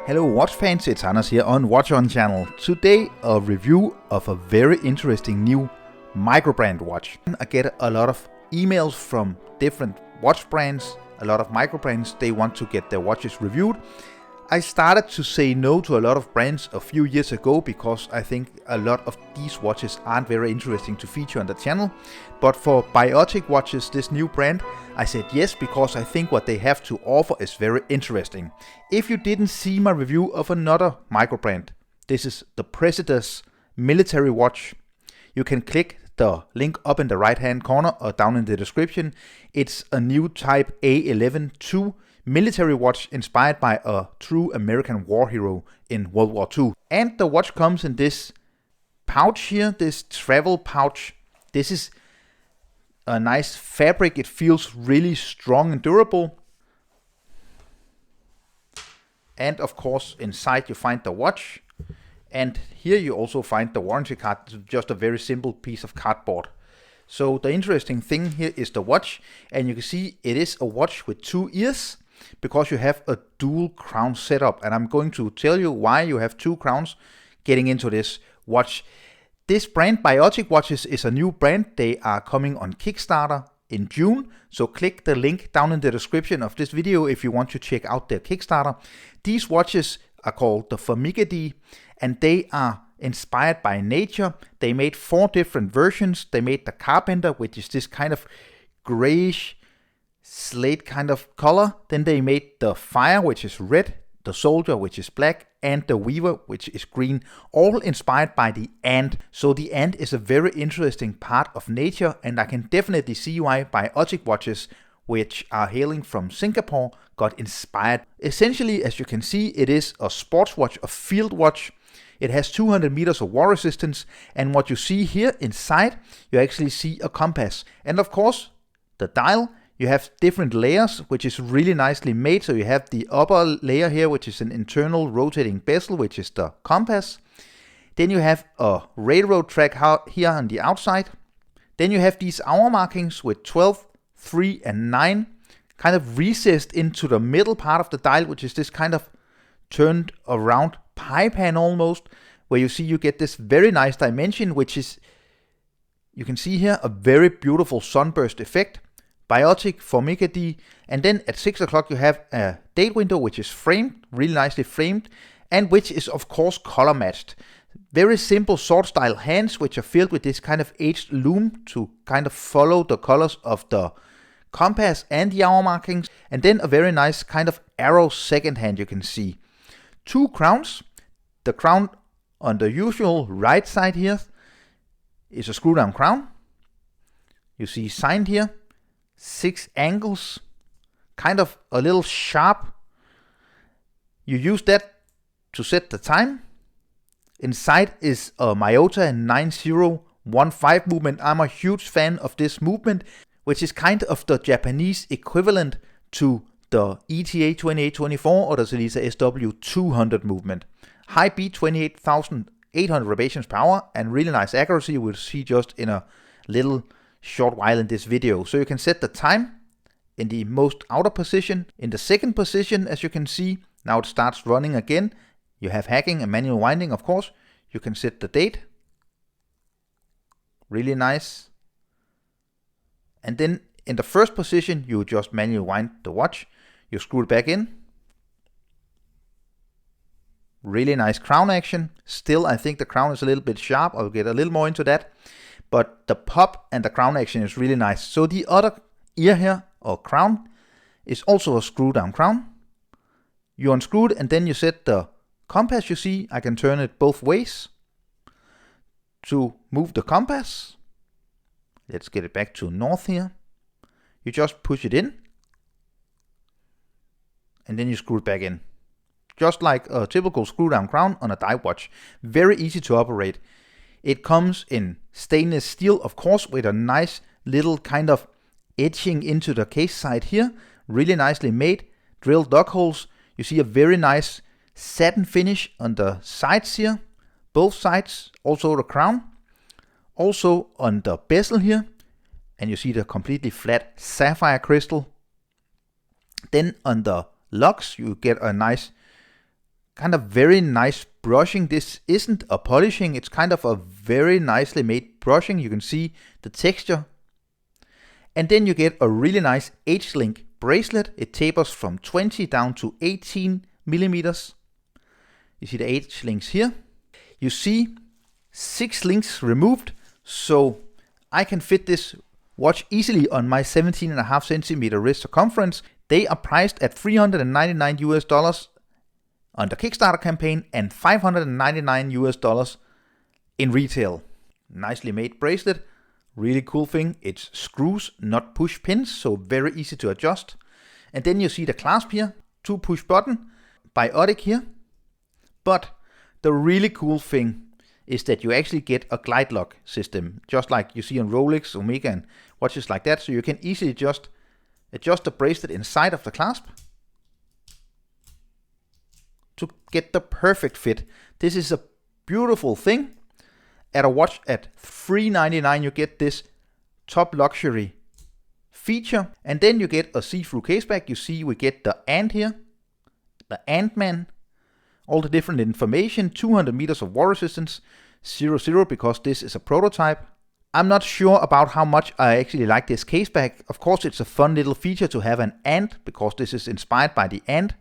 Hello watch fans, it's Anders here on Watch On channel. Today a review of a very interesting new Microbrand watch. I get a lot of emails from different watch brands, a lot of microbrands, they want to get their watches reviewed. I started to say no to a lot of brands a few years ago because I think a lot of these watches aren't very interesting to feature on the channel. But for Biotic watches, this new brand, I said yes because I think what they have to offer is very interesting. If you didn't see my review of another microbrand, this is the PRAESIDIS military watch. You can click the link up in the right hand corner or down in the description. It's a new type A11-2 military watch inspired by a true American war hero in World War II. And the watch comes in this pouch here, this travel pouch. This is a nice fabric, it feels really strong and durable. And of course inside you find the watch. And here you also find the warranty card, just a very simple piece of cardboard. So the interesting thing here is the watch, and you can see it is a watch with two ears because you have a dual crown setup, and I'm going to tell you why you have two crowns getting into this watch. This brand Biotic watches is a new brand. They are coming on Kickstarter in June, so click the link down in the description of this video if you want to check out their Kickstarter. These watches are called the Formicidae, and they are inspired by nature. They made 4 different versions. They made the Carpenter, which is this kind of grayish slate kind of color. Then they made the Fire, which is red, the Soldier, which is black, and the Weaver, which is green, all inspired by the ant. So the ant is a very interesting part of nature, and I can definitely see why Biotic watches, which are hailing from Singapore, got inspired. Essentially, as you can see, it is a sports watch, a field watch. It has 200 meters of war resistance, and what you see here inside, you actually see a compass. And of course, the dial, you have different layers, which is really nicely made. So you have the upper layer here, which is an internal rotating bezel, which is the compass. Then you have a railroad track here on the outside. Then you have these hour markings with 12, 3, and 9, kind of recessed into the middle part of the dial, which is this kind of turned around pie pan almost, where you see you get this very nice dimension, which is, you can see here, a very beautiful sunburst effect. Biotic Formicidae, and then at 6 o'clock you have a date window which is framed, really nicely framed, and which is of course color matched. Very simple sword style hands which are filled with this kind of aged loom to kind of follow the colors of the compass and the hour markings, and then a very nice kind of arrow second hand you can see. 2 crowns. The crown on the usual right side here is a screw down crown. You see signed here. 6 angles, kind of a little sharp. You use that to set the time. Inside is a Miyota 9015 movement. I'm a huge fan of this movement, which is kind of the Japanese equivalent to the ETA 2824 or the Selisa SW200 movement. High beat, 28,800 revolutions per hour, and really nice accuracy. We'll see just in a little short while in this video. So you can set the time in the most outer position. In the second position, as you can see, now it starts running again. You have hacking and manual winding, of course. You can set the date. Really nice. And then in the first position, you just manually wind the watch. You screw it back in. Really nice crown action. Still, I think the crown is a little bit sharp. I'll get a little more into that. But the pop and the crown action is really nice. So the other ear here, or crown, is also a screw down crown. You unscrew it and then you set the compass. You see, I can turn it both ways to move the compass. Let's get it back to north here. You just push it in and then you screw it back in. Just like a typical screw down crown on a dive watch. Very easy to operate. It comes in stainless steel, of course, with a nice little kind of etching into the case side here. Really nicely made. Drilled dug holes. You see a very nice satin finish on the sides here. Both sides. Also the crown. Also on the bezel here. And you see the completely flat sapphire crystal. Then on the lugs you get a nice kind of very nice brushing. This isn't a polishing, it's kind of a very nicely made brushing. You can see the texture. And then you get a really nice H-link bracelet. It tapers from 20 down to 18 millimeters. You see the H-links here. You see 6 links removed, so I can fit this watch easily on my 17.5 centimeter wrist circumference. They are priced at $399 on the Kickstarter campaign and $599 in retail. Nicely made bracelet. Really cool thing, it's screws, not push pins, so very easy to adjust. And then you see the clasp here, 2 push button, Biotic here. But the really cool thing is that you actually get a glide lock system, just like you see on Rolex, Omega and watches like that. So you can easily just adjust the bracelet inside of the clasp to get the perfect fit. This is a beautiful thing. At a watch at $399 you get this top luxury feature, and then you get a see-through case back. You see we get the ant here, the Ant-Man, all the different information, 200 meters of water resistance, 0 because this is a prototype. I'm not sure about how much I actually like this case back. Of course it's a fun little feature to have an ant because this is inspired by the ant,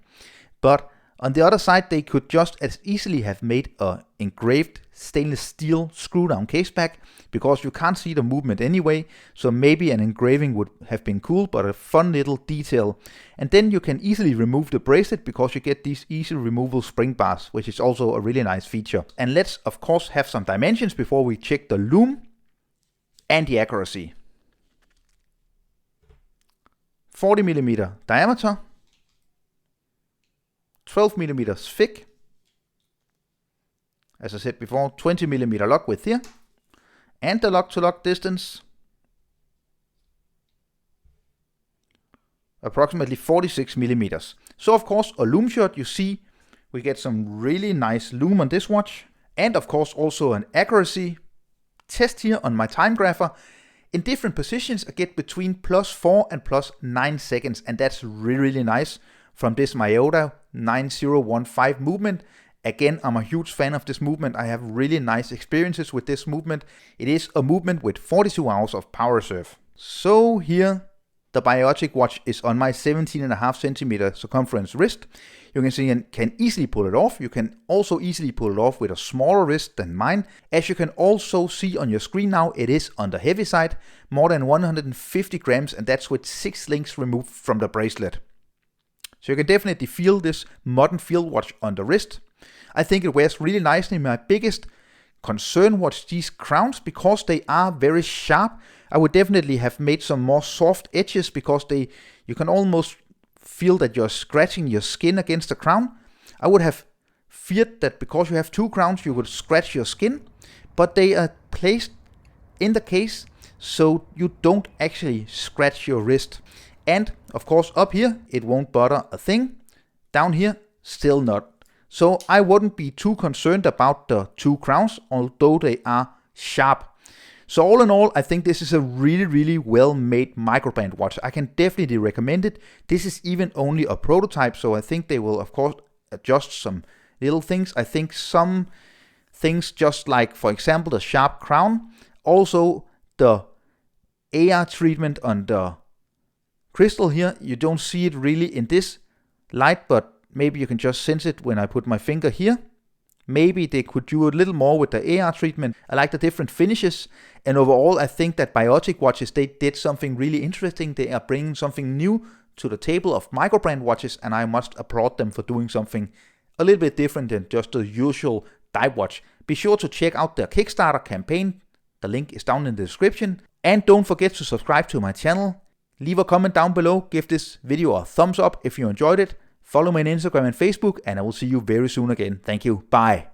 but on the other side, they could just as easily have made a engraved stainless steel screw down case back because you can't see the movement anyway. So maybe an engraving would have been cool, but a fun little detail. And then you can easily remove the bracelet because you get these easy removal spring bars, which is also a really nice feature. And let's of course have some dimensions before we check the lume and the accuracy. 40 millimeter diameter. 12 millimeters thick. As I said before, 20 millimeter lock width here. And the lock to lock distance, approximately 46 millimeters. So of course a lume shot, you see we get some really nice lume on this watch. And of course also an accuracy test here on my time grapher. In different positions I get between +4 and +9 seconds, and that's really nice. From this Miyota 9015 movement. Again, I'm a huge fan of this movement. I have really nice experiences with this movement. It is a movement with 42 hours of power reserve. So here, the Biotic watch is on my 17.5 centimeter circumference wrist. You can see you can easily pull it off. You can also easily pull it off with a smaller wrist than mine. As you can also see on your screen now, it is on the heavy side, more than 150 grams, and that's with 6 links removed from the bracelet. So you can definitely feel this modern field watch on the wrist. I think it wears really nicely. My biggest concern was these crowns because they are very sharp. I would definitely have made some more soft edges because you can almost feel that you're scratching your skin against the crown. I would have feared that because you have 2 crowns you would scratch your skin, but they are placed in the case so you don't actually scratch your wrist. And of course up here it won't bother a thing, down here still not. So I wouldn't be too concerned about the 2 crowns, although they are sharp. So all in all, I think this is a really well made Microbrand watch. I can definitely recommend it. This is even only a prototype, so I think they will of course adjust some little things. I think some things, just like for example the sharp crown, also the AR treatment on the crystal here, you don't see it really in this light, but maybe you can just sense it when I put my finger here. Maybe they could do a little more with the AR treatment. I like the different finishes, and overall I think that Biotic watches, they did something really interesting. They are bringing something new to the table of Microbrand watches, and I must applaud them for doing something a little bit different than just the usual dive watch. Be sure to check out their Kickstarter campaign. The link is down in the description. And don't forget to subscribe to my channel. Leave a comment down below, give this video a thumbs up if you enjoyed it. Follow me on Instagram and Facebook, and I will see you very soon again. Thank you. Bye.